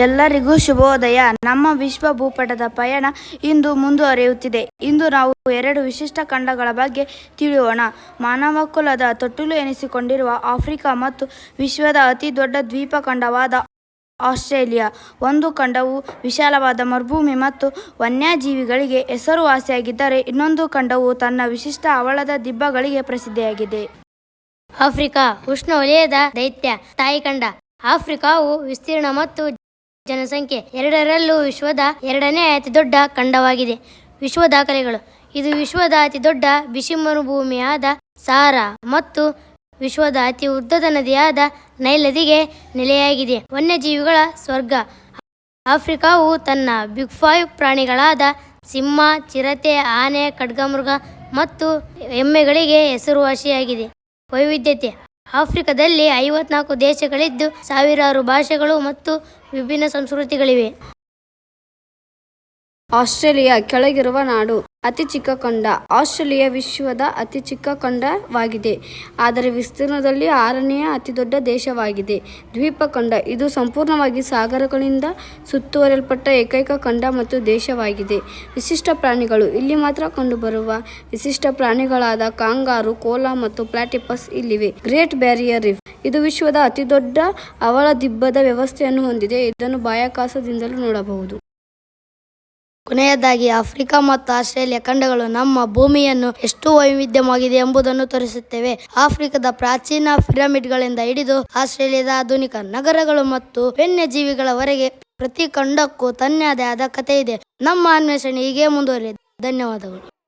ಎಲ್ಲರಿಗೂ ಶುಭೋದಯ. ನಮ್ಮ ವಿಶ್ವ ಭೂಪಟದ ಪಯಣ ಇಂದು ಮುಂದುವರಿಯುತ್ತಿದೆ. ಇಂದು ನಾವು 2 ವಿಶಿಷ್ಟ ಖಂಡಗಳ ಬಗ್ಗೆ ತಿಳಿಯೋಣ. ಮಾನವಕುಲದ ತೊಟ್ಟಿಲು ಎನಿಸಿಕೊಂಡಿರುವ ಆಫ್ರಿಕಾ ಮತ್ತು ವಿಶ್ವದ ಅತಿ ದೊಡ್ಡ ದ್ವೀಪಖಂಡವಾದ ಆಸ್ಟ್ರೇಲಿಯಾ. ಒಂದು ಖಂಡವು ವಿಶಾಲವಾದ ಮರುಭೂಮಿ ಮತ್ತು ವನ್ಯಜೀವಿಗಳಿಗೆ ಹೆಸರುವಾಸಿಯಾಗಿದ್ದರೆ, ಇನ್ನೊಂದು ಖಂಡವು ತನ್ನ ವಿಶಿಷ್ಟ ಹವಳದ ದಿಬ್ಬಗಳಿಗೆ ಪ್ರಸಿದ್ಧಿಯಾಗಿದೆ. ಆಫ್ರಿಕಾ ಉಷ್ಣವಲಯದ ದೈತ್ಯ ತಾಯಿಖಂಡ. ಆಫ್ರಿಕಾವು ವಿಸ್ತೀರ್ಣ ಮತ್ತು ಜನಸಂಖ್ಯೆ ಎರಡರಲ್ಲೂ ವಿಶ್ವದ 2ನೇ ಅತಿದೊಡ್ಡ ಖಂಡವಾಗಿದೆ. ವಿಶ್ವ ದಾಖಲೆಗಳು. ಇದು ವಿಶ್ವದ ಅತಿದೊಡ್ಡ ಬಿಸಿ ಮರುಭೂಮಿಯಾದ ಸಹಾರಾ ಮತ್ತು ವಿಶ್ವದ ಅತಿ ಉದ್ದದ ನದಿಯಾದ ನೈಲ್ ನದಿಗೆ ನೆಲೆಯಾಗಿದೆ. ವನ್ಯಜೀವಿಗಳ ಸ್ವರ್ಗ. ಆಫ್ರಿಕಾವು ತನ್ನ ಬಿಗ್ 5 ಪ್ರಾಣಿಗಳಾದ ಸಿಂಹ, ಚಿರತೆ, ಆನೆ, ಖಡ್ಗಮೃಗ ಮತ್ತು ಎಮ್ಮೆಗಳಿಗೆ ಹೆಸರುವಾಸಿಯಾಗಿದೆ. ವೈವಿಧ್ಯತೆ. ಆಫ್ರಿಕಾದಲ್ಲಿ 54 ದೇಶಗಳಿದ್ದು ಸಾವಿರಾರು ಭಾಷೆಗಳು ಮತ್ತು ವಿಭಿನ್ನ ಸಂಸ್ಕೃತಿಗಳಿವೆ. ಆಸ್ಟ್ರೇಲಿಯಾ ಕೆಳಗಿರುವ ನಾಡು. ಅತಿ ಚಿಕ್ಕ ಖಂಡ. ಆಸ್ಟ್ರೇಲಿಯಾ ವಿಶ್ವದ ಅತಿ ಚಿಕ್ಕ ಖಂಡವಾಗಿದೆ, ಆದರೆ ವಿಸ್ತೀರ್ಣದಲ್ಲಿ 6ನೇ ಅತಿದೊಡ್ಡ ದೇಶವಾಗಿದೆ. ದ್ವೀಪಖಂಡ. ಇದು ಸಂಪೂರ್ಣವಾಗಿ ಸಾಗರಗಳಿಂದ ಸುತ್ತುವರಿಯಲ್ಪಟ್ಟ ಏಕೈಕ ಖಂಡ ಮತ್ತು ದೇಶವಾಗಿದೆ. ವಿಶಿಷ್ಟ ಪ್ರಾಣಿಗಳು. ಇಲ್ಲಿ ಮಾತ್ರ ಕಂಡುಬರುವ ವಿಶಿಷ್ಟ ಪ್ರಾಣಿಗಳಾದ ಕಾಂಗಾರು, ಕೋಲಾ ಮತ್ತು ಪ್ಲಾಟಿಪಸ್ ಇಲ್ಲಿವೆ. Great barrier reef. ಇದು ವಿಶ್ವದ ಅತಿದೊಡ್ಡ ಹವಳದಿಬ್ಬದ ವ್ಯವಸ್ಥೆಯನ್ನು ಹೊಂದಿದೆ. ಇದನ್ನು ಬಾಹ್ಯಾಕಾಶದಿಂದಲೂ ನೋಡಬಹುದು. ಕೊನೆಯದಾಗಿ, ಆಫ್ರಿಕಾ ಮತ್ತು ಆಸ್ಟ್ರೇಲಿಯಾ ಖಂಡಗಳು ನಮ್ಮ ಭೂಮಿಯನ್ನು ಎಷ್ಟು ವೈವಿಧ್ಯವಾಗಿದೆ ಎಂಬುದನ್ನು ತೋರಿಸುತ್ತವೆ. ಆಫ್ರಿಕಾದ ಪ್ರಾಚೀನ ಪಿರಮಿಡ್ಗಳಿಂದ ಹಿಡಿದು ಆಸ್ಟ್ರೇಲಿಯಾದ ಆಧುನಿಕ ನಗರಗಳು ಮತ್ತು ವನ್ಯಜೀವಿಗಳವರೆಗೆ ಪ್ರತಿ ಖಂಡಕ್ಕೂ ತನ್ನದೇ ಆದ ಕಥೆ ಇದೆ. ನಮ್ಮ ಅನ್ವೇಷಣೆ ಹೀಗೆ ಮುಂದುವರಿಯಲಿ. ಧನ್ಯವಾದಗಳು.